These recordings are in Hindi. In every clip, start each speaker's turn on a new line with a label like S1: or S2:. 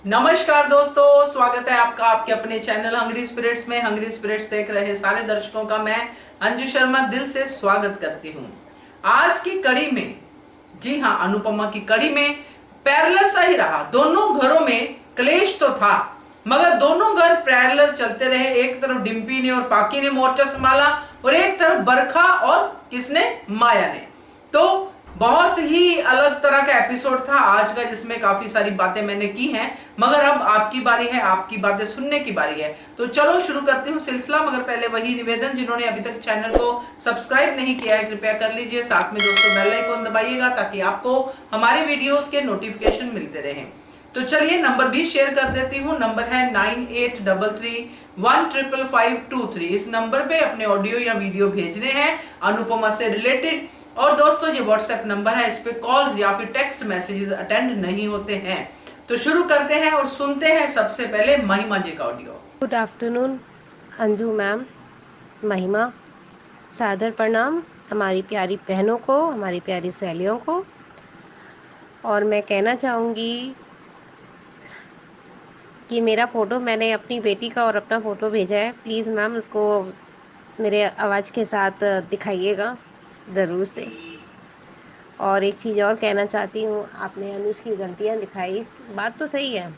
S1: नमस्कार दोस्तों, स्वागत है आपका आपके अपने चैनल हंग्री स्पिरिट्स में। हंग्री स्पिरिट्स देख रहे सारे दर्शकों का मैं अंजू शर्मा दिल से स्वागत करती हूँ। आज की कड़ी में, जी हाँ, अनुपमा की कड़ी में पैरेलल सा ही रहा। दोनों घरों में क्लेश तो था, मगर दोनों घर पैरेलल चलते रहे। एक तरफ डिम्पी ने और पाकी ने मोर्चा संभाला और एक तरफ बरखा और किसने, माया ने। तो बहुत ही अलग तरह का एपिसोड था आज का, जिसमें काफी सारी बातें मैंने की हैं, मगर अब आपकी बारी है, आपकी बातें सुनने की बारी है। तो चलो शुरू करती हूँ सिलसिला। मगर पहले वही निवेदन, जिन्होंने अभी तक चैनल को सब्सक्राइब नहीं किया है कृपया कर लीजिए। साथ में दोस्तों बेल आइकन दबाइएगा ताकि आपको हमारे वीडियोस के नोटिफिकेशन मिलते रहें। तो चलिए नंबर भी शेयर कर देती हूँ। नंबर है 9833155523। इस नंबर पे अपने ऑडियो या वीडियो भेजने हैं अनुपमा से रिलेटेड। और दोस्तों ये व्हाट्सएप नंबर है, इस पे कॉल्स या फिर टेक्स्ट मैसेजेस अटेंड नहीं होते हैं। तो शुरू करते हैं और सुनते हैं सबसे पहले महिमा जी का audio.
S2: Good afternoon Anju ma'am, महिमा, सादर प्रणाम हमारी प्यारी बहनों को, हमारी प्यारी सहेलियों को। और मैं कहना चाहूँगी कि मेरा फ़ोटो, मैंने अपनी बेटी का और अपना फ़ोटो भेजा है। प्लीज़ मैम उसको मेरे आवाज़ के साथ दिखाइएगा ज़रूर से। और एक चीज़ और कहना चाहती हूँ, आपने अनुज की गलतियाँ दिखाई, बात तो सही है,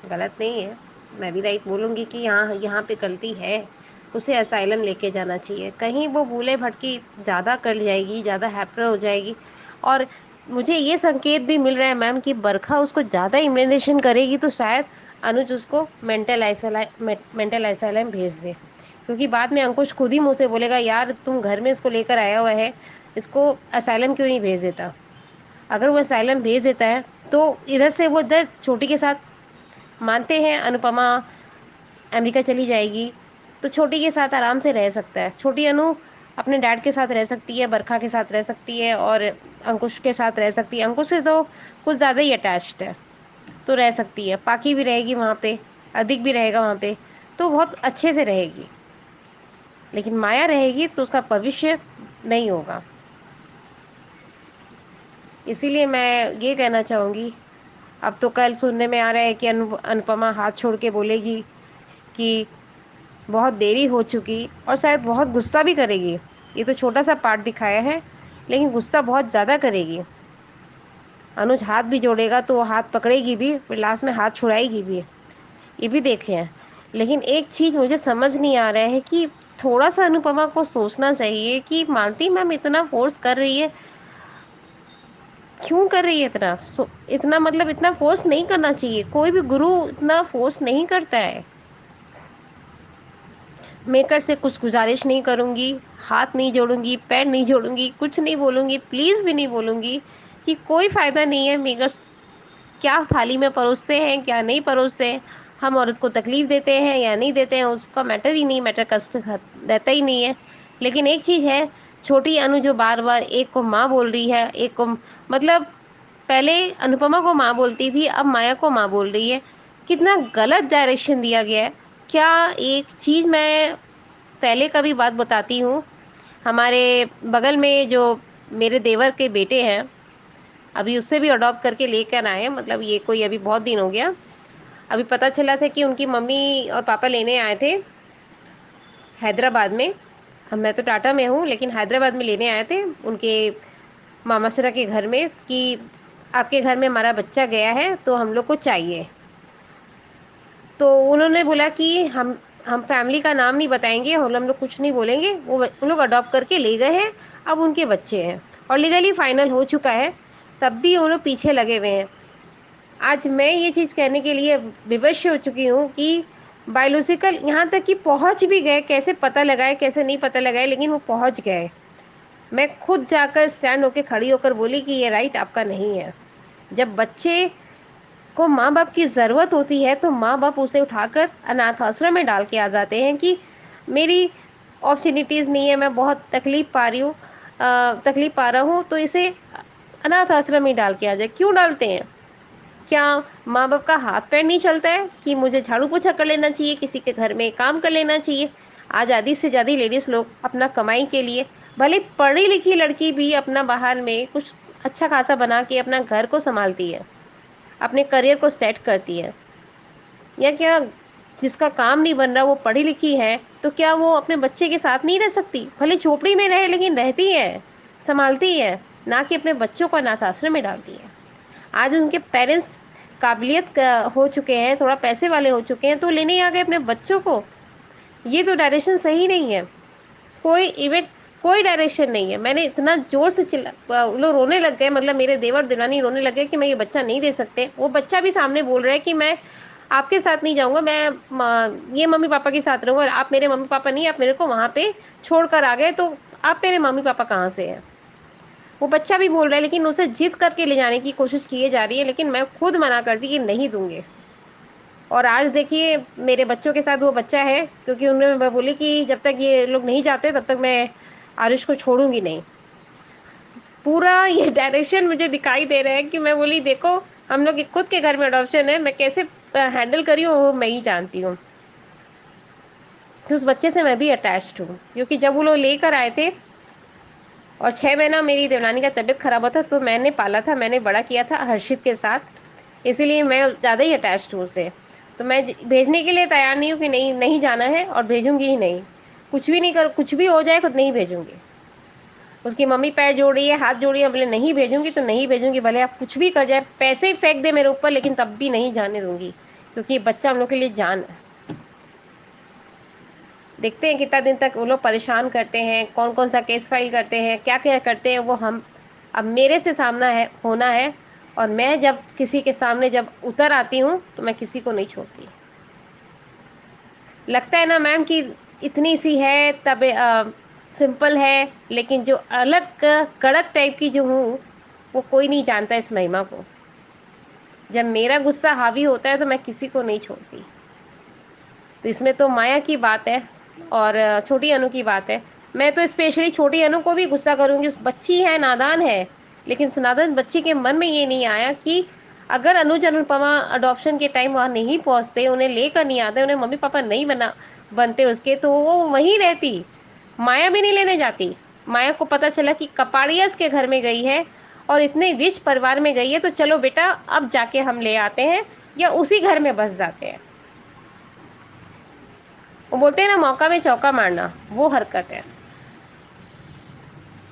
S2: गलत नहीं है। मैं भी राइट बोलूँगी कि यहाँ यहाँ पे गलती है, उसे असाइलम लेके जाना चाहिए। कहीं वो भूले भटकी ज़्यादा कर जाएगी, ज़्यादा हैपर हो जाएगी। और मुझे ये संकेत भी मिल रहा है मैम कि बरखा उसको ज़्यादा इम्यूनेशन करेगी तो शायद अनुज उसको मेंटल असाइलम भेज दे। क्योंकि बाद में अंकुश खुद ही मुँह से बोलेगा, यार तुम घर में इसको लेकर आया हुआ है, इसको असाइलम क्यों नहीं भेज देता। अगर वो असाइलम भेज देता है तो इधर से वो इधर छोटी के साथ, मानते हैं अनुपमा अमेरिका चली जाएगी तो छोटी के साथ आराम से रह सकता है। छोटी अनु अपने डैड के साथ रह सकती है, बरखा के साथ रह सकती है और अंकुश के साथ रह सकती है। अंकुश से तो कुछ ज़्यादा ही अटैच्ड है, तो रह सकती है। पाकी भी रहेगी वहाँ पे, अधिक भी रहेगा वहाँ पे, तो बहुत अच्छे से रहेगी। लेकिन माया रहेगी तो उसका भविष्य नहीं होगा। इसीलिए मैं ये कहना चाहूँगी, अब तो कल सुनने में आ रहा है कि अनुपमा हाथ छोड़ के बोलेगी कि बहुत देरी हो चुकी, और शायद बहुत गुस्सा भी करेगी। ये तो छोटा सा पार्ट दिखाया है, लेकिन गुस्सा बहुत ज़्यादा करेगी। अनुज हाथ भी जोड़ेगा तो वो हाथ पकड़ेगी भी, फिर लास्ट में हाथ छुड़ाएगी भी, ये भी देखे हैं। लेकिन एक चीज़ मुझे समझ नहीं आ रहा है कि थोड़ा सा अनुपमा को सोचना चाहिए कि मालती मैम इतना फोर्स कर रही है, क्यों कर रही है इतना। इतना मतलब इतना फोर्स नहीं करना चाहिए, कोई भी गुरु इतना फोर्स नहीं करता है। मेकर से कुछ गुजारिश नहीं करूँगी, हाथ नहीं जोड़ूंगी, पैर नहीं जोड़ूंगी, कुछ नहीं बोलूँगी, प्लीज़ भी नहीं बोलूँगी कि कोई फ़ायदा नहीं है। मेकर्स क्या थाली में परोसते हैं, क्या नहीं परोसते हैं, हम औरत को तकलीफ़ देते हैं या नहीं देते हैं, उसका मैटर ही नहीं, मैटर कष्ट रहता ही नहीं है। लेकिन एक चीज़ है, छोटी अनु जो बार बार एक को माँ बोल रही है, एक को, मतलब पहले अनुपमा को माँ बोलती थी, अब माया को माँ बोल रही है। कितना गलत डायरेक्शन दिया गया है। क्या, एक चीज़ मैं पहले का भी बात बताती हूँ। हमारे बगल में जो मेरे देवर के बेटे हैं, अभी उससे भी अडॉप्ट करके लेकर आए हैं, मतलब ये कोई अभी बहुत दिन हो गया। अभी पता चला था कि उनकी मम्मी और पापा लेने आए थे हैदराबाद में। अब मैं तो टाटा में हूँ, लेकिन हैदराबाद में लेने आए थे उनके मामासरा के घर में कि आपके घर में हमारा बच्चा गया है तो हम लोग को चाहिए। तो उन्होंने बोला कि हम फैमिली का नाम नहीं बताएंगे, हम लोग कुछ नहीं बोलेंगे। वो उन लोग अडॉप्ट करके ले गए हैं, अब उनके बच्चे हैं और लीगली फाइनल हो चुका है। तब भी वो लोग पीछे लगे हुए हैं। आज मैं ये चीज़ कहने के लिए विवश हो चुकी हूँ कि बायोलॉजिकल यहाँ तक कि पहुँच भी गए, कैसे पता लगाए कैसे नहीं पता लगाए, लेकिन वो पहुँच गए। मैं खुद जाकर स्टैंड होकर खड़ी होकर बोली कि ये राइट आपका नहीं है। जब बच्चे को माँ बाप की ज़रूरत होती है तो माँ बाप उसे उठाकर अनाथ आश्रम में डाल के आ जाते हैं कि मेरी अपॉर्चुनिटीज़ नहीं है, मैं बहुत तकलीफ़ पा रहा हूँ, तो इसे अनाथ आश्रम में डाल के आ जाए। क्यों डालते हैं? क्या माँ बाप का हाथ पैर नहीं चलता है कि मुझे झाड़ू पोछा कर लेना चाहिए, किसी के घर में काम कर लेना चाहिए। आज आधी से ज़्यादा लेडीज़ लोग अपना कमाई के लिए, भले पढ़ी लिखी लड़की भी अपना बाहर में कुछ अच्छा खासा बना के अपना घर को संभालती है, अपने करियर को सेट करती है। या क्या जिसका काम नहीं बन रहा वो पढ़ी लिखी है, तो क्या वो अपने बच्चे के साथ नहीं रह सकती? भले झोपड़ी में रहे लेकिन रहती है, संभालती है, ना कि अपने बच्चों को अनाथ आश्रम में डालती है। आज उनके पेरेंट्स काबिलियत हो चुके हैं, थोड़ा पैसे वाले हो चुके हैं, तो लेने आ गए अपने बच्चों को। ये तो डायरेक्शन सही नहीं है। कोई इवेंट, कोई डायरेक्शन नहीं है। मैंने इतना ज़ोर से वो लोग रोने लग गए, मतलब मेरे देवर देवरानी रोने लग गए कि मैं ये बच्चा नहीं दे सकते। वो बच्चा भी सामने बोल रहा है कि मैं आपके साथ नहीं जाऊँगा, मैं ये मम्मी-पापा के साथ रहूँगा। आप मेरे मम्मी-पापा नहीं, आप मेरे को वहाँ पे छोड़ कर आ गए, तो आप मेरे मम्मी-पापा कहाँ से हैं? वो बच्चा भी बोल रहा है, लेकिन उसे ज़िद करके ले जाने की कोशिश की जा रही है, लेकिन मैं खुद मना कर दी कि नहीं दूँगी। और आज देखिए मेरे बच्चों के साथ वो बच्चा है, क्योंकि उन्होंने मैं बोली कि जब तक ये लोग नहीं जाते तब तक मैं आरुष को छोड़ूंगी नहीं। पूरा ये डायरेक्शन मुझे दिखाई दे रहा है कि मैं बोली देखो, हम लोग के खुद के घर में अडॉप्शन है, मैं कैसे हैंडल करी हूँ वो मैं ही जानती हूँ। तो उस बच्चे से मैं भी अटैच्ड हूँ, क्योंकि जब वो लोग लेकर आए थे और 6 महीना मेरी देवरानी का तबीयत खराब हुआ था, तो मैंने पाला था, मैंने बड़ा किया था हर्षित के साथ, इसीलिए मैं ज़्यादा ही अटैच्ड हूँ उसे। तो मैं भेजने के लिए तैयार नहीं हूँ कि नहीं नहीं जाना है, और भेजूंगी ही नहीं। कुछ भी नहीं कर, कुछ भी हो जाए, खुद नहीं भेजूंगी। उसकी मम्मी पैर जोड़ रही है, हाथ जोड़ रही है, बोले नहीं भेजूंगी तो नहीं भेजूंगी, भले आप कुछ भी कर जाए, पैसे ही फेंक दे मेरे ऊपर, लेकिन तब भी नहीं जाने दूंगी, क्योंकि ये बच्चा हम लोग के लिए जान है। देखते हैं कितना दिन तक वो लोग परेशान करते हैं, कौन कौन सा केस फाइल करते हैं, क्या क्या करते हैं, वो हम अब मेरे से सामना है होना है। और मैं जब किसी के सामने जब उतर आती हूँ तो मैं किसी को नहीं छोड़ती। लगता है ना मैम कि इतनी सी है, तब सिंपल है, लेकिन जो अलग कड़क टाइप की जो हूँ, वो कोई नहीं जानता इस महिमा को। जब मेरा गुस्सा हावी होता है तो मैं किसी को नहीं छोड़ती। तो इसमें तो माया की बात है और छोटी अनु की बात है। मैं तो स्पेशली छोटी अनु को भी गुस्सा करूंगी, उस बच्ची है, नादान है, लेकिन उस नादान बच्ची के मन में ये नहीं आया कि अगर अनुज अनुपमा अडॉप्शन के टाइम वहाँ नहीं पहुँचते, उन्हें लेकर नहीं आते, उन्हें मम्मी पापा नहीं बनते उसके, तो वो वहीं रहती, माया भी नहीं लेने जाती। माया को पता चला कि कपाड़ियास के घर में गई है और इतने रिच परिवार में गई है, तो चलो बेटा अब जाके हम ले आते हैं, या उसी घर में बस जाते हैं। वो बोलते हैं ना, मौका में चौका मारना, वो हरकत है।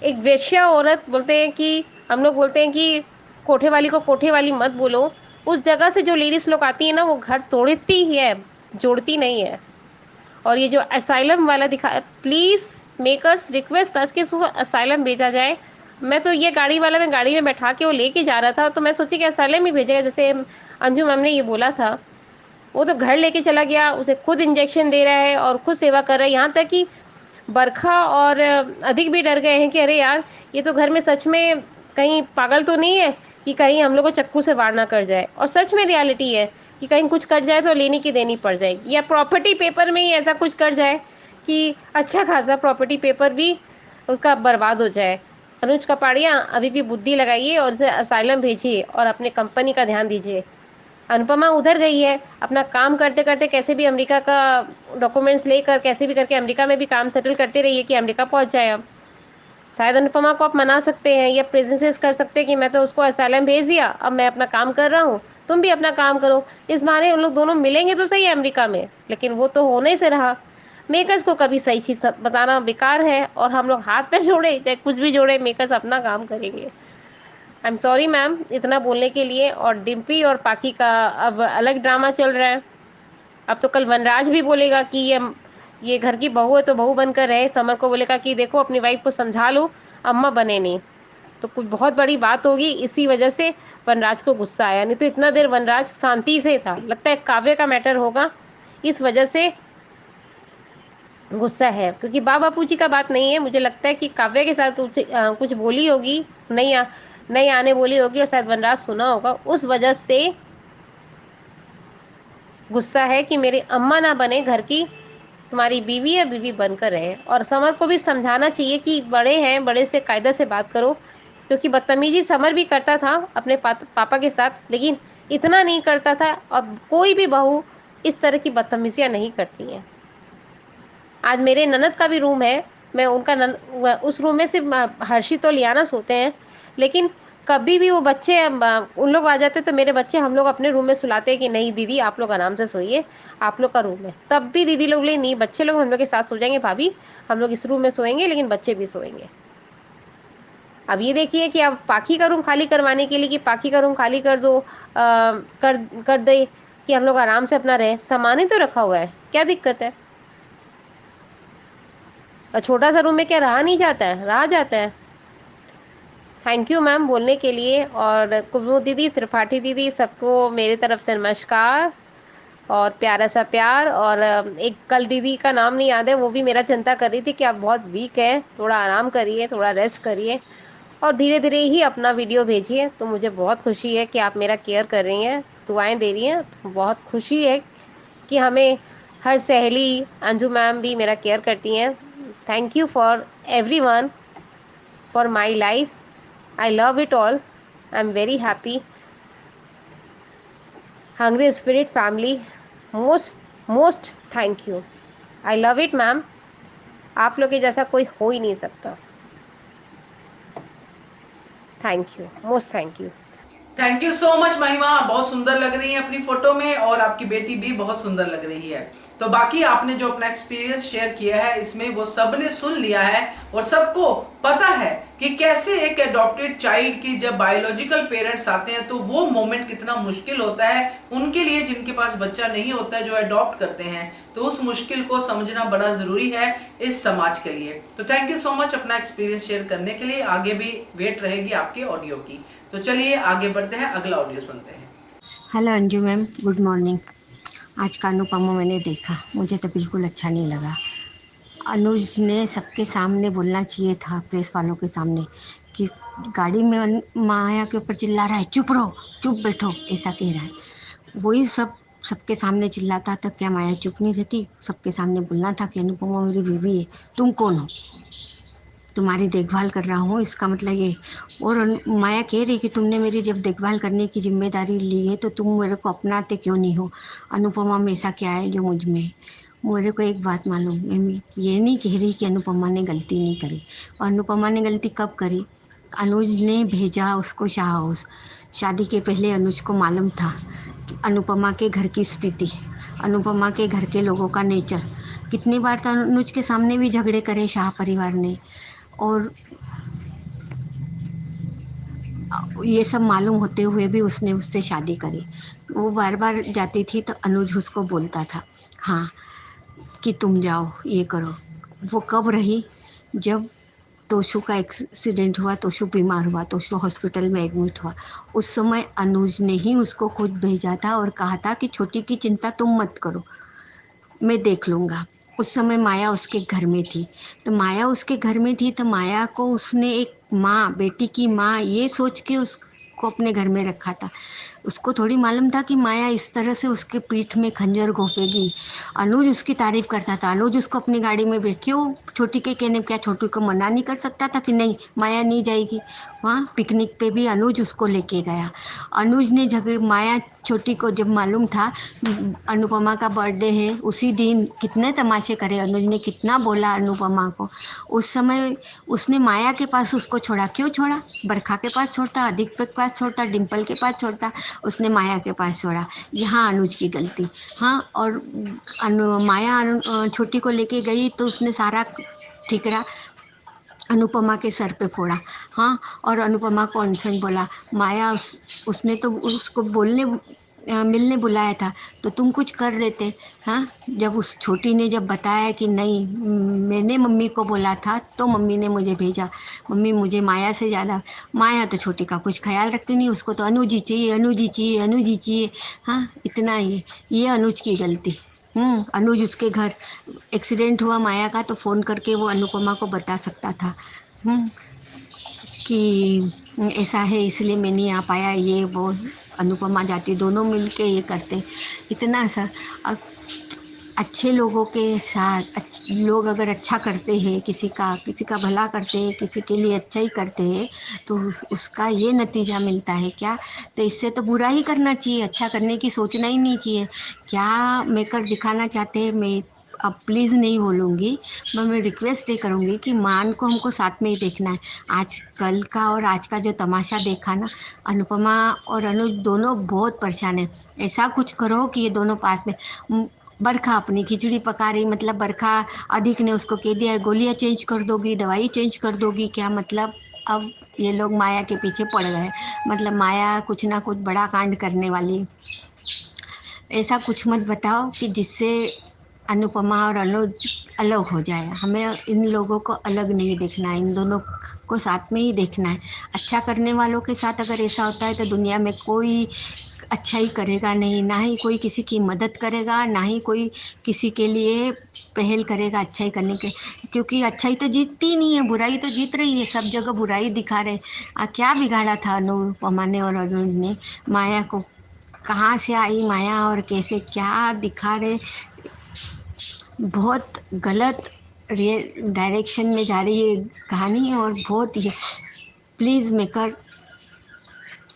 S2: एक वेश्या औरत, बोलते हैं कि हम लोग बोलते हैं कि कोठे वाली को कोठे वाली मत बोलो। उस जगह से जो लेडीज लोग आती है ना, वो घर तोड़ती ही है, जोड़ती नहीं है। और ये जो असाइलम वाला दिखा, प्लीज़ मेकर्स रिक्वेस्ट था कि इसको असाइलम भेजा जाए। मैं तो ये गाड़ी वाला, मैं गाड़ी में बैठा के वो लेके जा रहा था, तो मैं सोची कि असाइलम ही भेजेगा, जैसे अंजू मैम ने ये बोला था। वो तो घर लेके चला गया, उसे खुद इंजेक्शन दे रहा है और खुद सेवा कर रहा है। यहाँ तक कि बरखा और अधिक भी डर गए हैं कि अरे यार, ये तो घर में सच में कहीं पागल तो नहीं है कि कहीं हम लोग को चक्कू से वार ना कर जाए। और सच में रियलिटी है कि कहीं कुछ कर जाए तो लेने की देनी पड़ जाएगी, या प्रॉपर्टी पेपर में ही ऐसा कुछ कर जाए कि अच्छा खासा प्रॉपर्टी पेपर भी उसका बर्बाद हो जाए। अनुज कपाड़िया, अभी भी बुद्धि लगाइए और उसे असाइलम भेजिए और अपने कंपनी का ध्यान दीजिए। अनुपमा उधर गई है, अपना काम करते करते कैसे भी अमेरिका का डॉक्यूमेंट्स लेकर कैसे भी करके अमेरिका में भी काम सेटल करते रहिए कि अमेरिका पहुंच जाए। अब शायद अनुपमा को आप मना सकते हैं या प्रेजेंसेस कर सकते हैं कि मैं तो उसको असाइलम भेज दिया, अब मैं अपना काम कर रहा हूँ, तुम भी अपना काम करो। इस बहाने उन लोग दोनों मिलेंगे तो सही अमेरिका में, लेकिन वो तो होने से रहा। मेकर्स को कभी सही चीज़ बताना बेकार है, और हम लोग हाथ पैर जोड़े चाहे कुछ भी जोड़े, मेकर्स अपना काम करेंगे। आई एम सॉरी मैम इतना बोलने के लिए। और डिम्पी और पाकी का अब अलग ड्रामा चल रहा है। अब तो कल वनराज भी बोलेगा कि ये घर की बहू है तो बहू बनकर रहे। समर को बोलेगा कि देखो अपनी वाइफ को समझा लो, अम्मा बने नहीं। तो कुछ बहुत बड़ी बात होगी, इसी वजह से वनराज को गुस्सा आया। नहीं तो इतना देर वनराज शांति से था, लगता है काव्य का मैटर होगा, इस वजह से गुस्सा है। क्योंकि बापू जी का बात नहीं है, मुझे लगता है कि काव्य के साथ कुछ बोली होगी, नहीं आने बोली होगी, और शायद वनराज सुना होगा, उस वजह से गुस्सा है कि मेरी अम्मा ना बने घर की, तुम्हारी बीवी है, बीवी बनकर रहे। और समर को भी समझाना चाहिए कि बड़े हैं, बड़े से कायदा से बात करो, क्योंकि बदतमीजी समर भी करता था अपने पापा के साथ, लेकिन इतना नहीं करता था। और कोई भी बहू इस तरह की बदतमीजियाँ नहीं करती हैं। आज मेरे ननद का भी रूम है, मैं उनका उस रूम में सिर्फ हर्षित और लियाना सोते हैं, लेकिन कभी भी वो बच्चे उन लोग आ जाते तो मेरे बच्चे हम लोग अपने रूम में सुलाते हैं कि नहीं दीदी आप लोग आराम से सोइए, आप लोग का रूम है। तब भी दीदी लोग बोले नहीं बच्चे लोग हम लोग के साथ सो जाएंगे भाभी, हम लोग इस रूम में सोएंगे लेकिन बच्चे भी सोएंगे। अब ये देखिए कि अब पाखी का रूम खाली करवाने के लिए कि पाखी का रूम खाली कर दो, कर कर दे कि हम लोग आराम से अपना रहे, सामान ही तो रखा हुआ है, क्या दिक्कत है। और छोटा सा रूम में क्या रहा नहीं जाता है, रहा जाता है। थैंक यू मैम बोलने के लिए। और कुमू दीदी, त्रिपाठी दीदी, सबको मेरी तरफ से नमस्कार और प्यारा सा प्यार। और एक कल दीदी का नाम नहीं याद है, वो भी मेरा चिंता कर रही थी कि आप बहुत वीक है, थोड़ा आराम करिए, थोड़ा रेस्ट करिए और धीरे धीरे ही अपना वीडियो भेजिए। तो मुझे बहुत खुशी है कि आप मेरा केयर कर रही हैं, दुआएं दे रही हैं। तो बहुत खुशी है कि हमें हर सहेली अंजू मैम भी मेरा केयर करती हैं। Thank you for everyone, for my life. I love it all. I'm very happy. Hungry Spirit family, most thank you. I love it ma'am, आप लोग के जैसा कोई हो ही नहीं सकता। Thank you, most thank you.
S1: Thank you so much महिमा, बहुत सुंदर लग रही है अपनी फोटो में और आपकी बेटी भी बहुत सुंदर लग रही है। तो बाकी आपने जो अपना एक्सपीरियंस शेयर किया है इसमें वो सबने सुन लिया है और सबको पता है कि कैसे एक एडॉप्टेड चाइल्ड की जब बायोलॉजिकल पेरेंट्स आते हैं तो वो मोमेंट कितना मुश्किल होता है उनके लिए जिनके पास बच्चा नहीं होता है, जो अडॉप्ट करते हैं। तो उस मुश्किल को समझना बड़ा जरूरी है इस समाज के लिए। तो थैंक यू सो मच अपना एक्सपीरियंस शेयर करने के लिए। आगे भी वेट रहेगी आपके ऑडियो की। तो चलिए आगे बढ़ते हैं, अगला ऑडियो सुनते हैं।
S3: Hello Anju ma'am, good morning. आज का अनुपमा मैंने देखा, मुझे तो बिल्कुल अच्छा नहीं लगा। अनुज ने सबके सामने बोलना चाहिए था, प्रेस वालों के सामने, कि गाड़ी में माया के ऊपर चिल्ला रहा है चुप रहो, चुप बैठो, ऐसा कह रहा है। वही सब सबके सामने चिल्लाता तो क्या माया चुप नहीं रहती? सबके सामने बोलना था कि अनुपमा मेरी बीवी है, तुम कौन हो, तुम्हारी देखभाल कर रहा हूँ, इसका मतलब ये। और माया कह रही कि तुमने मेरी जब देखभाल करने की जिम्मेदारी ली है तो तुम मेरे को अपनाते क्यों नहीं हो? अनुपमा में ऐसा क्या है जो मुझ में? मेरे को एक बात मालूम, मैं ये नहीं कह रही कि अनुपमा ने गलती नहीं करी। और अनुपमा ने गलती कब करी? अनुज ने भेजा उसको शाह हाउस। शादी के पहले अनुज को मालूम था कि अनुपमा के घर की स्थिति, अनुपमा के घर के लोगों का नेचर। कितनी बार तो अनुज के सामने भी झगड़े करे शाह परिवार ने। और ये सब मालूम होते हुए भी उसने उससे शादी करी। वो बार बार जाती थी तो अनुज उसको बोलता था हाँ कि तुम जाओ, ये करो। वो कब रही? जब तोशु का एक्सीडेंट हुआ, तोशु बीमार हुआ, तोशु हॉस्पिटल में एडमिट हुआ, उस समय अनुज ने ही उसको खुद भेजा था और कहा था कि छोटी की चिंता तुम मत करो, मैं देख लूँगा। उस समय माया उसके घर में थी। तो माया उसके घर में थी तो माया को उसने एक माँ, बेटी की माँ ये सोच के उसको अपने घर में रखा था। उसको थोड़ी मालूम था कि माया इस तरह से उसके पीठ में खंजर घोंपेगी। अनुज उसकी तारीफ करता था, अनुज उसको अपनी गाड़ी में बैठ, क्यों छोटी के कहने क्या छोटी को मना नहीं कर सकता था कि नहीं माया नहीं जाएगी? वहाँ पिकनिक पे भी अनुज उसको लेके गया। अनुज ने झगड़ माया छोटी को जब मालूम था अनुपमा का बर्थडे है, उसी दिन कितने तमाशे करे अनुज ने, कितना बोला अनुपमा को। उस समय उसने माया के पास उसको छोड़ा, क्यों छोड़ा? बरखा के पास छोड़ता, अधिक के पास छोड़ता, डिम्पल के पास छोड़ता, उसने माया के पास छोड़ा। यहाँ अनुज की गलती। हाँ, और माया छोटी को लेके गई तो उसने सारा ठिकरा अनुपमा के सर पे फोड़ा। हाँ, और अनुपमा को अनसन बोला। माया उसने तो उसको मिलने बुलाया था तो तुम कुछ कर देते। हाँ, जब उस छोटी ने जब बताया कि नहीं मैंने मम्मी को बोला था तो मम्मी ने मुझे भेजा, मम्मी मुझे माया से ज़्यादा, माया तो छोटी का कुछ ख्याल रखती नहीं, उसको तो अनुज ही चाहिए, अनुज ही चाहिए, अनुज ही चाहिए। हाँ, इतना ही ये अनुज की गलती। अनुज उसके घर एक्सीडेंट हुआ माया का तो फ़ोन करके वो अनुपमा को बता सकता था कि ऐसा है इसलिए मैं नहीं आ पाया, ये वो। अनुपमा जाती, दोनों मिलके ये करते। इतना सा अब अच्छे लोगों के साथ लोग अगर अच्छा करते हैं, किसी का भला करते हैं, किसी के लिए अच्छा ही करते हैं तो उसका ये नतीजा मिलता है क्या? तो इससे तो बुरा ही करना चाहिए, अच्छा करने की सोचना ही नहीं चाहिए। क्या मैं कर दिखाना चाहते हैं? मैं अब प्लीज़ नहीं बोलूँगी, मैं रिक्वेस्ट ये करूँगी कि मान को हमको साथ में ही देखना है। आज कल का और आज का जो तमाशा देखा ना, अनुपमा और अनुज दोनों बहुत परेशान हैं। ऐसा कुछ करो कि ये दोनों पास में बरखा अपनी खिचड़ी पका रही, मतलब बरखा अधिक ने उसको कह दिया है गोलियाँ चेंज कर दोगी, दवाई चेंज कर दोगी, क्या मतलब अब ये लोग माया के पीछे पड़ गए। मतलब माया कुछ ना कुछ बड़ा कांड करने वाली। ऐसा कुछ मत बताओ कि जिससे अनुपमा और अनुज अलग हो जाए। हमें इन लोगों को अलग नहीं देखना है, इन दोनों को साथ में ही देखना है। अच्छा करने वालों के साथ अगर ऐसा होता है तो दुनिया में कोई अच्छाई करेगा नहीं, ना ही कोई किसी की मदद करेगा, ना ही कोई किसी के लिए पहल करेगा अच्छाई करने के, क्योंकि अच्छाई तो जीतती नहीं है, बुराई तो जीत रही है। सब जगह बुराई दिखा रहे। क्या बिगाड़ा था अनुपमा ने और अनुज ने माया को? कहाँ से आई माया और कैसे क्या दिखा रहे? बहुत गलत डायरेक्शन में जा रही है कहानी। और बहुत ही प्लीज़ मेकर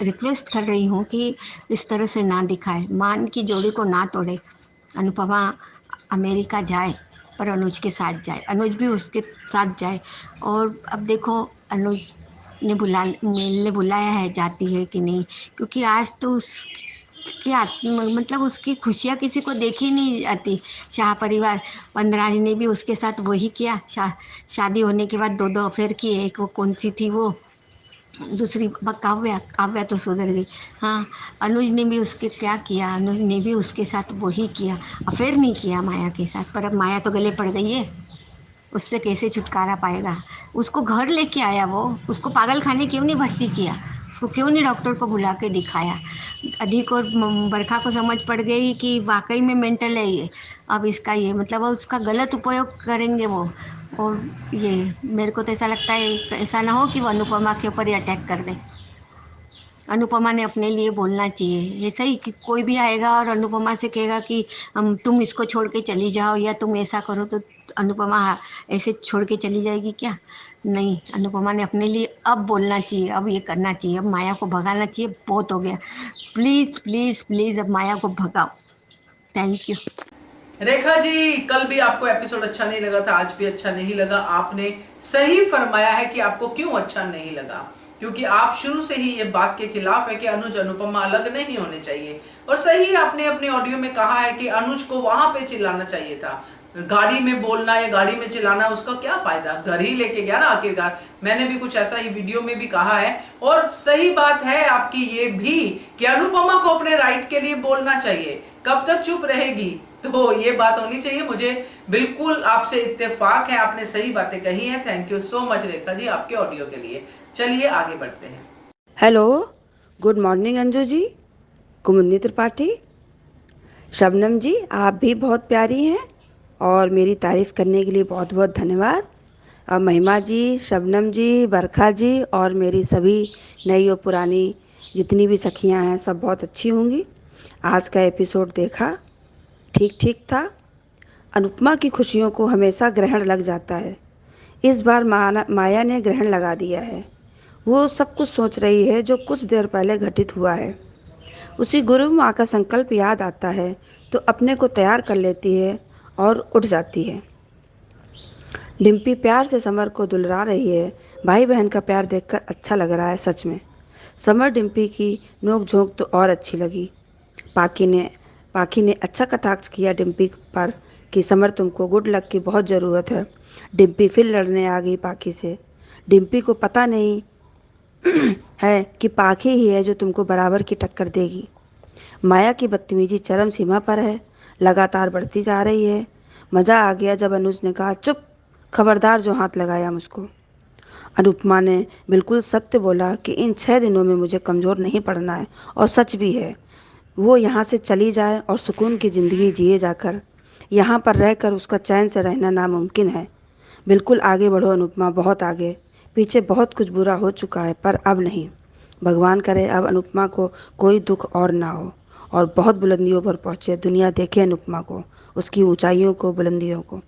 S3: रिक्वेस्ट कर रही हूँ कि इस तरह से ना दिखाए, मान की जोड़ी को ना तोड़े। अनुपमा अमेरिका जाए पर अनुज के साथ जाए, अनुज भी उसके साथ जाए। और अब देखो अनुज ने मिलने बुलाया है, जाती है कि नहीं, क्योंकि आज तो मतलब उसकी खुशियाँ किसी को देखी नहीं जाती। शाह परिवार 15 ने भी उसके साथ वही किया। शादी होने के बाद 2 अफेयर किए। एक वो कौन सी थी वो दूसरी काव्या, काव्या तो सुधर गई। हाँ, अनुज ने भी उसके क्या किया, अनुज ने भी उसके साथ वही किया। अफेयर नहीं किया माया के साथ, पर अब माया तो गले पड़ गई है, उससे कैसे छुटकारा पाएगा? उसको घर लेके आया वो, उसको पागल खाने क्यों नहीं भर्ती किया? उसको क्यों नहीं डॉक्टर को बुला के दिखाया? अधिक और बरखा को समझ पड़ गई कि वाकई में मेंटल है ये। अब इसका ये मतलब उसका गलत उपयोग करेंगे वो। और ये मेरे को तो ऐसा लगता है ऐसा ना हो कि वो अनुपमा के ऊपर ही अटैक कर दे। अनुपमा ने अपने लिए बोलना चाहिए। ऐसा ही कि कोई भी आएगा और अनुपमा से कहेगा कि तुम इसको छोड़ के चली जाओ या तुम ऐसा करो, तो अनुपमा ऐसे छोड़ के चली जाएगी क्या? नहीं, अनुपमा ने अपने लिए अब बोलना चाहिए, अब ये करना चाहिए, अब माया को भगाना चाहिए। बहुत हो गया, प्लीज़ प्लीज़ प्लीज़ अब माया को भगाओ। Thank you.
S1: रेखा जी, कल भी आपको एपिसोड अच्छा नहीं लगा था, आज भी अच्छा नहीं लगा। आपने सही फरमाया है कि आपको क्यों अच्छा नहीं लगा, क्योंकि आप शुरू से ही ये बात के खिलाफ है कि अनुज अनुपमा अलग नहीं होने चाहिए। और सही आपने अपने ऑडियो में कहा है कि अनुज को वहां पे चिल्लाना चाहिए था। गाड़ी में बोलना या गाड़ी में चिल्लाना, उसका क्या फायदा? घर ही लेके गया ना आखिरकार। मैंने भी कुछ ऐसा ही वीडियो में भी कहा है। और सही बात है आपकी ये भी कि अनुपमा को अपने राइट के लिए बोलना चाहिए। कब तक चुप रहेगी? तो ये बात होनी चाहिए। मुझे बिल्कुल आपसे इत्तेफाक है, आपने सही बातें कही हैं। Thank you so much Rekha ji आपके ऑडियो के लिए। चलिए आगे बढ़ते हैं।
S4: Hello, good morning Anju ji, कुमुदनी त्रिपाठी। शबनम जी, आप भी बहुत प्यारी हैं और मेरी तारीफ़ करने के लिए बहुत बहुत धन्यवाद। और महिमा जी, शबनम जी, बरखा जी और मेरी सभी नई और पुरानी जितनी भी सखियां हैं सब बहुत अच्छी होंगी। आज का एपिसोड देखा, ठीक ठीक था। अनुपमा की खुशियों को हमेशा ग्रहण लग जाता है। इस बार माया ने ग्रहण लगा दिया है। वो सब कुछ सोच रही है जो कुछ देर पहले घटित हुआ है। उसी गुरु माँ का संकल्प याद आता है तो अपने को तैयार कर लेती है और उठ जाती है। डिम्पी प्यार से समर को दुलरा रही है। भाई बहन का प्यार देखकर अच्छा लग रहा है सच में। समर डिम्पी की नोक झोंक तो और अच्छी लगी। पाखी ने अच्छा कटाक्ष किया डिम्पी पर कि समर तुमको गुड लक की बहुत ज़रूरत है। डिम्पी फिर लड़ने आ गई पाखी से। डिम्पी को पता नहीं है कि पाखी ही है जो तुमको बराबर की टक्कर देगी। माया की बदतमीजी चरम सीमा पर है, लगातार बढ़ती जा रही है। मज़ा आ गया जब अनुज ने कहा चुप, खबरदार जो हाथ लगाया मुझको। अनुपमा ने बिल्कुल सत्य बोला कि इन 6 दिनों में मुझे कमज़ोर नहीं पड़ना है, और सच भी है। वो यहाँ से चली जाए और सुकून की ज़िंदगी जिए जाकर। यहाँ पर रहकर उसका चैन से रहना नामुमकिन है। बिल्कुल आगे बढ़ो अनुपमा, बहुत आगे। पीछे बहुत कुछ बुरा हो चुका है पर अब नहीं। भगवान करे अब अनुपमा को कोई दुख और ना हो और बहुत बुलंदियों पर पहुँचे। दुनिया देखे अनुपमा को, उसकी ऊंचाइयों को, बुलंदियों को।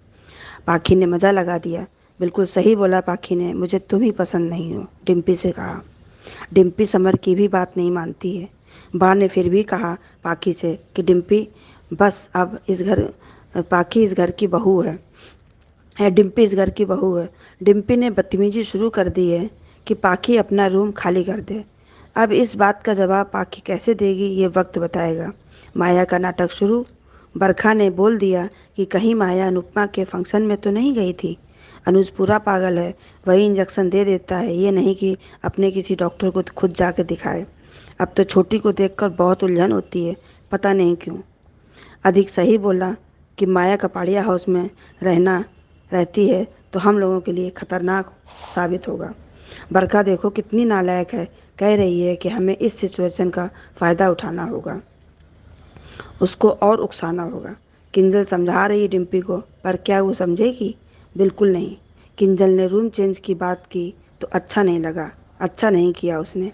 S4: पाखी ने मज़ा लगा दिया। बिल्कुल सही बोला पाखी ने, मुझे तुम ही पसंद नहीं हो, डिम्पी से कहा। डिम्पी समर की भी बात नहीं मानती है। बा ने फिर भी कहा पाखी से कि डिम्पी बस अब इस घर पाखी इस घर की बहू है डिम्पी इस घर की बहू है। डिम्पी ने बदतमीजी शुरू कर दी है कि पाखी अपना रूम खाली कर दे। अब इस बात का जवाब पाखी कैसे देगी ये वक्त बताएगा। माया का नाटक शुरू। बरखा ने बोल दिया कि कहीं माया अनुपमा के फंक्शन में तो नहीं गई थी। अनुज पूरा पागल है, वही इंजेक्शन दे देता है, ये नहीं कि अपने किसी डॉक्टर को खुद जाके दिखाए। अब तो छोटी को देखकर बहुत उलझन होती है, पता नहीं क्यों। अधिक सही बोला कि माया कपाड़िया हाउस में रहती है तो हम लोगों के लिए खतरनाक साबित होगा। बरखा देखो कितनी नालायक है, कह रही है कि हमें इस सिचुएशन का फ़ायदा उठाना होगा, उसको और उकसाना होगा। किंजल समझा रही डिम्पी को, पर क्या वो समझेगी? बिल्कुल नहीं। किंजल ने रूम चेंज की बात की तो अच्छा नहीं लगा, अच्छा नहीं किया उसने।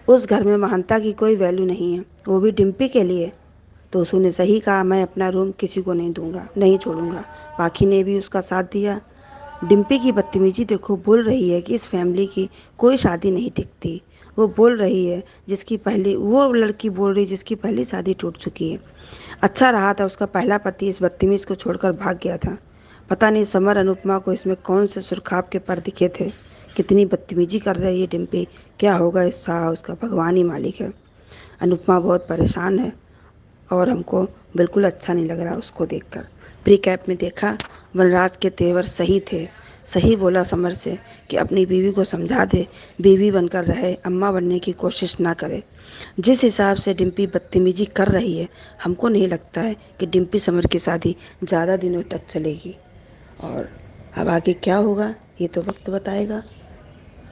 S4: उस घर में महानता की कोई वैल्यू नहीं है, वो भी डिम्पी के लिए। तो उसू ने सही कहा, मैं अपना रूम किसी को नहीं दूंगा, नहीं छोड़ूंगा। पाखी ने भी उसका साथ दिया। डिम्पी की बदतमीजी देखो, बोल रही है कि इस फैमिली की कोई शादी नहीं टिकती। वो बोल रही है वो लड़की बोल रही जिसकी पहली शादी टूट चुकी है। अच्छा रहा था उसका पहला पति इस बदतमीज को छोड़कर भाग गया था। पता नहीं समर अनुपमा को इसमें कौन से सुरखाब के पर दिखे थे। कितनी बदतमीजी कर रही है डिम्पी, क्या होगा इस साहस का भगवान ही मालिक है। अनुपमा बहुत परेशान है और हमको बिल्कुल अच्छा नहीं लग रहा उसको देखकर। प्री कैप में देखा, वनराज के तेवर सही थे। सही बोला समर से कि अपनी बीवी को समझा दे, बीवी बनकर रहे, अम्मा बनने की कोशिश ना करे। जिस हिसाब से डिम्पी बदतमीजी कर रही है, हमको नहीं लगता है कि डिम्पी समर की शादी ज़्यादा दिनों तक चलेगी। और अब आगे क्या होगा ये तो वक्त बताएगा।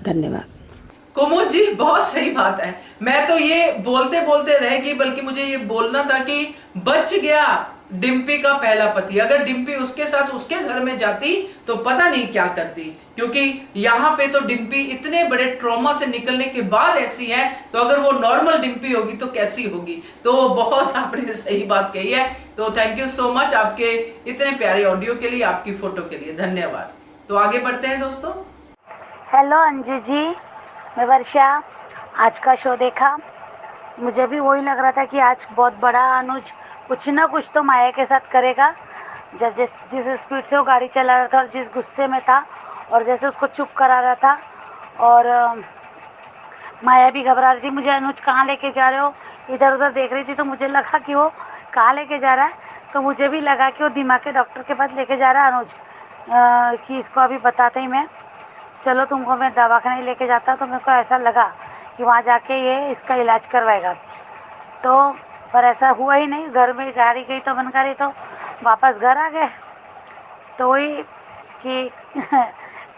S4: धन्यवाद।
S1: कुमुद जी, बहुत सही बात है। मैं तो ये बोलते बोलते रह गई, बल्कि मुझे ये बोलना था कि बच गया डिम्पी का पहला पति। अगर डिम्पी उसके साथ उसके घर में जाती तो पता नहीं क्या करती, क्योंकि यहाँ पे तो डिम्पी इतने बड़े ट्रॉमा से निकलने के बाद ऐसी है, तो अगर वो नॉर्मल डिम्पी होगी तो कैसी होगी। तो बहुत आपने सही बात कही है। तो थैंक यू सो मच आपके इतने प्यारे ऑडियो के लिए, आपकी फोटो के लिए धन्यवाद। तो आगे बढ़ते हैं दोस्तों।
S5: हेलो अंजू जी, मैं वर्षा। आज का शो देखा, मुझे भी वही लग रहा था कि आज बहुत बड़ा अनुज कुछ ना कुछ तो माया के साथ करेगा। जब जिस स्पीड से वो गाड़ी चला रहा था और जिस गुस्से में था और जैसे उसको चुप करा रहा था, और माया भी घबरा रही थी, मुझे अनुज कहाँ लेके जा रहे हो, इधर उधर देख रही थी। तो मुझे लगा कि वो कहाँ लेके जा रहा है, तो मुझे भी लगा कि वो दिमाग के डॉक्टर के पास लेके जा रहा है अनुज, कि इसको अभी बताते ही मैं, चलो तुमको मैं दवाखाने लेके जाता हूँ। तो मेरे को ऐसा लगा कि वहाँ जाके ये इसका इलाज करवाएगा। तो पर ऐसा हुआ ही नहीं। घर में गाड़ी गई तो बंद करी तो वापस घर आ गए। तो वही कि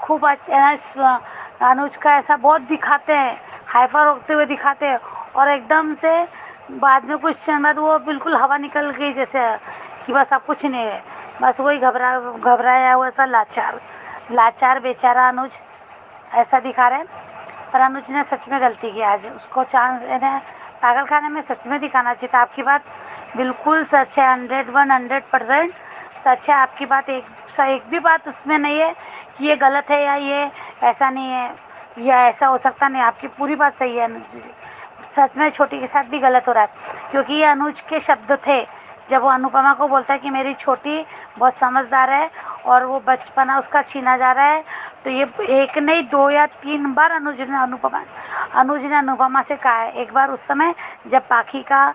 S5: खूब अनुज का ऐसा बहुत दिखाते हैं, हाइपर होते हुए दिखाते हैं, और एकदम से बाद में कुछ क्षण बाद वो बिल्कुल हवा निकल गई, जैसे कि बस अब कुछ नहीं है, बस वही घबराया हुआ सा लाचार बेचारा अनुज ऐसा दिखा रहे हैं। पर अनुज ने सच में गलती की, आज उसको चांस इन्हें पागल खाने में सच में दिखाना चाहिए था। आपकी बात बिल्कुल सच है, 100% सच है आपकी बात। एक भी बात उसमें नहीं है कि ये गलत है या ये ऐसा नहीं है या ऐसा हो सकता नहीं। आपकी पूरी बात सही है अनुज जी। सच में छोटी के साथ भी गलत हो रहा है, क्योंकि ये अनुज के शब्द थे जब वो अनुपमा को बोलता है कि मेरी छोटी बहुत समझदार है और वो बचपना उसका छीना जा रहा है। तो ये एक नहीं 2 या 3 बार अनुज ने अनुपमा से कहा है। एक बार उस समय जब पाखी का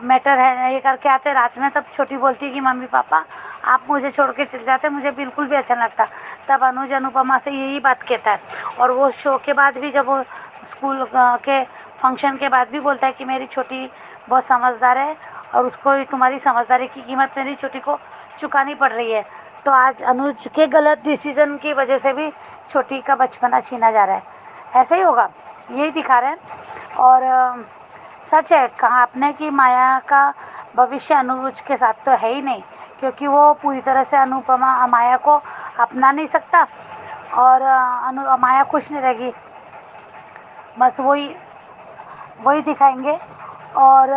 S5: मैटर है ये करके आते रात में, तब छोटी बोलती है कि मम्मी पापा आप मुझे छोड़ के चले जाते, मुझे बिल्कुल भी अच्छा लगता। तब अनुज अनुपमा से यही बात कहता है। और वो शो के बाद भी, जब वो स्कूल के फंक्शन के बाद भी बोलता है कि मेरी छोटी बहुत समझदार है और उसको तुम्हारी समझदारी की कीमत मेरी छोटी को चुकानी पड़ रही है। तो आज अनुज के गलत डिसीजन की वजह से भी छोटी का बचपना छीना जा रहा है। ऐसा ही होगा, यही दिखा रहे हैं। और सच है कहा आपने कि माया का भविष्य अनुज के साथ तो है ही नहीं, क्योंकि वो पूरी तरह से माया को अपना नहीं सकता और माया खुश नहीं रहेगी। बस वही दिखाएंगे। और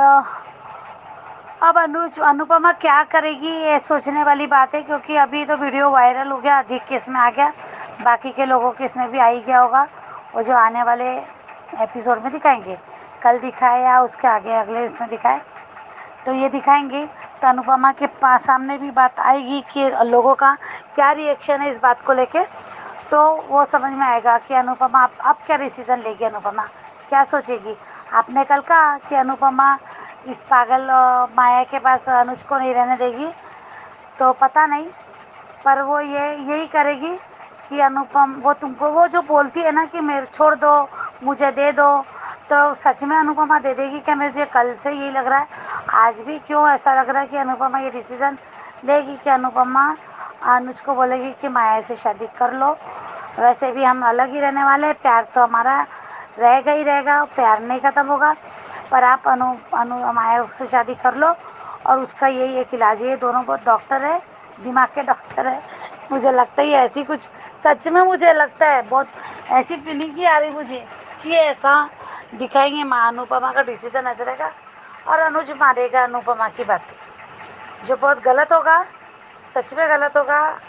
S5: अब अनुपमा क्या करेगी ये सोचने वाली बात है, क्योंकि अभी तो वीडियो वायरल हो गया, अधिक केस में आ गया, बाकी के लोगों के इसमें भी आ ही गया होगा। वो जो आने वाले एपिसोड में दिखाएंगे, कल दिखाए या उसके आगे अगले इसमें दिखाए, तो ये दिखाएंगे। तो अनुपमा के पास सामने भी बात आएगी कि लोगों का क्या रिएक्शन है इस बात को लेके, तो वो समझ में आएगा कि अनुपमा अब क्या डिसीज़न लेगी, अनुपमा क्या सोचेगी। आपने कल कहा कि अनुपमा इस पागल माया के पास अनुज को नहीं रहने देगी, तो पता नहीं, पर वो यही करेगी कि अनुपम वो तुमको वो जो बोलती है ना कि मेरे छोड़ दो मुझे दे दो, तो सच में अनुपमा दे देगी क्या? मुझे कल से यही लग रहा है, आज भी क्यों ऐसा लग रहा है कि अनुपमा ये डिसीज़न लेगी कि अनुपमा अनुज को बोलेगी कि माया से शादी कर लो, वैसे भी हम अलग ही रहने वाले हैं, प्यार तो हमारा रहेगा ही रहेगा, प्यार नहीं ख़त्म होगा, पर आप माया से शादी कर लो और उसका यही एक इलाज है। ये दोनों बहुत डॉक्टर है, दिमाग के डॉक्टर है, मुझे लगता ही ऐसी कुछ, सच में मुझे लगता है, बहुत ऐसी फीलिंग ही आ रही मुझे कि ऐसा दिखाएंगे माँ अनुपमा का डिसीजन ऐसा रहेगा और अनुज मारेगा अनुपमा की बात, जो बहुत गलत होगा, सच में गलत होगा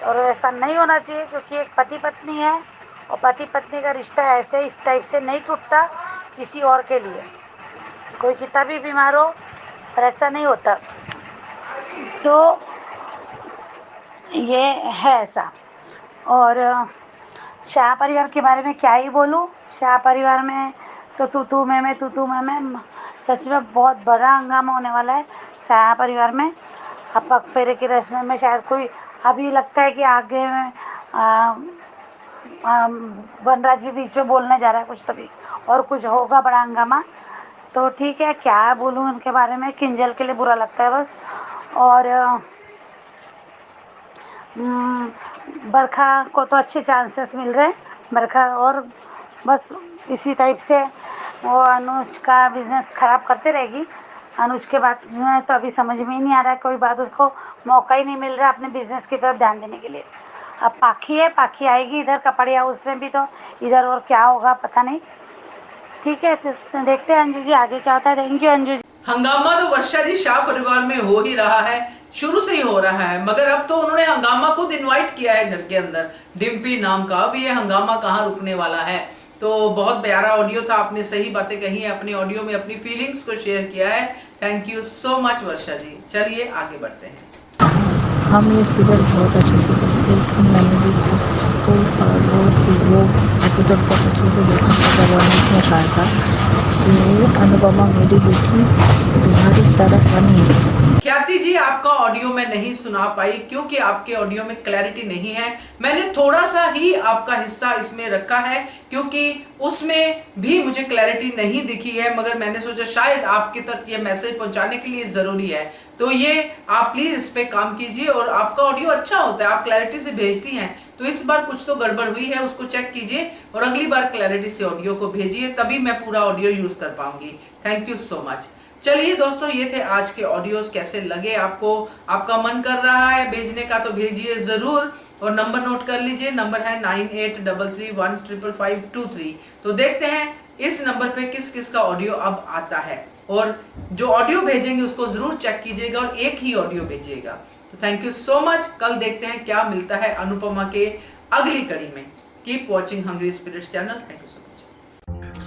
S5: और ऐसा नहीं होना चाहिए, क्योंकि एक पति पत्नी है और पति पत्नी का रिश्ता ऐसे इस टाइप से नहीं टूटता किसी और के लिए, कोई कितना भी बीमार हो पर ऐसा नहीं होता, तो ये है ऐसा। और शाह परिवार के बारे में क्या ही बोलूँ, शाह परिवार में तो तू मैं सच में बहुत बड़ा हंगामा होने वाला है शाह परिवार में। अब पग फेरे की रस्म में शायद कोई, अभी लगता है कि आगे में वनराज भी बीच में बोलने जा रहा है कुछ, तभी और कुछ होगा बड़ा हंगामा, तो ठीक है क्या बोलूँ उनके बारे में, किंजल के लिए बुरा लगता है बस। और बरखा को तो अच्छे चांसेस मिल रहे हैं, बरखा और बस इसी टाइप से वो अनुज का बिजनेस ख़राब करते रहेगी। अनुज के बात में तो अभी समझ में ही नहीं आ रहा है, कोई बात उसको मौका ही नहीं मिल रहा अपने बिजनेस की तरफ ध्यान देने के लिए। अब पाखी है, पाखी आएगी इधर कपड़े हाउस में भी, तो इधर और क्या होगा पता नहीं। ठीक है, तो देखते हैं अंजू जी आगे क्या होता है। Thank you Anju ji.
S1: हंगामा तो वर्षा जी शाह परिवार में हो ही रहा है, शुरू से ही हो रहा है, मगर अब तो उन्होंने हंगामा खुद इनवाइट किया है घर के अंदर, डिम्पी नाम का। अब ये हंगामा कहाँ रुकने वाला है। तो बहुत प्यारा ऑडियो था, आपने सही बातें कही है, अपने ऑडियो में अपनी फीलिंग्स को शेयर किया है। थैंक यू सो मच वर्षा जी। चलिए आगे बढ़ते हैं।
S6: हम ये सीरियल बहुत अच्छे से देखते हैं, इसकी मैंने वो एपिसोड बहुत अच्छे से देखा था जब उसने कहा था कि अनुपमा मेरी बेटी तुम्हारी तरफ बनी है।
S1: ख्याति जी आपका ऑडियो मैं नहीं सुना पाई क्योंकि आपके ऑडियो में क्लैरिटी नहीं है। मैंने थोड़ा सा ही आपका हिस्सा इसमें रखा है क्योंकि उसमें भी मुझे क्लैरिटी नहीं दिखी है, मगर मैंने सोचा शायद आपके तक ये मैसेज पहुंचाने के लिए जरूरी है, तो ये आप प्लीज इस पे काम कीजिए। और आपका ऑडियो अच्छा होता है, आप क्लैरिटी से भेजती हैं, तो इस बार कुछ तो गड़बड़ हुई है, उसको चेक कीजिए और अगली बार क्लैरिटी से ऑडियो को भेजिए, तभी मैं पूरा ऑडियो यूज कर पाऊंगी। Thank you so much. चलिए दोस्तों, ये थे आज के ऑडियोज, कैसे लगे आपको? आपका मन कर रहा है भेजने का तो भेजिए जरूर, और नंबर नोट कर लीजिए, नंबर है 9833155523। तो देखते हैं इस नंबर पे किस किस का ऑडियो अब आता है, और जो ऑडियो भेजेंगे उसको जरूर चेक कीजिएगा और एक ही ऑडियो भेजिएगा। तो थैंक यू सो मच। कल देखते हैं क्या मिलता है अनुपमा के अगली कड़ी में। Keep watching hungry spirits channel. Thank you so much.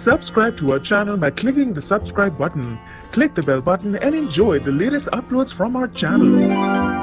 S7: Subscribe to our channel by clicking the subscribe button. Click the bell button and enjoy the latest uploads from our channel.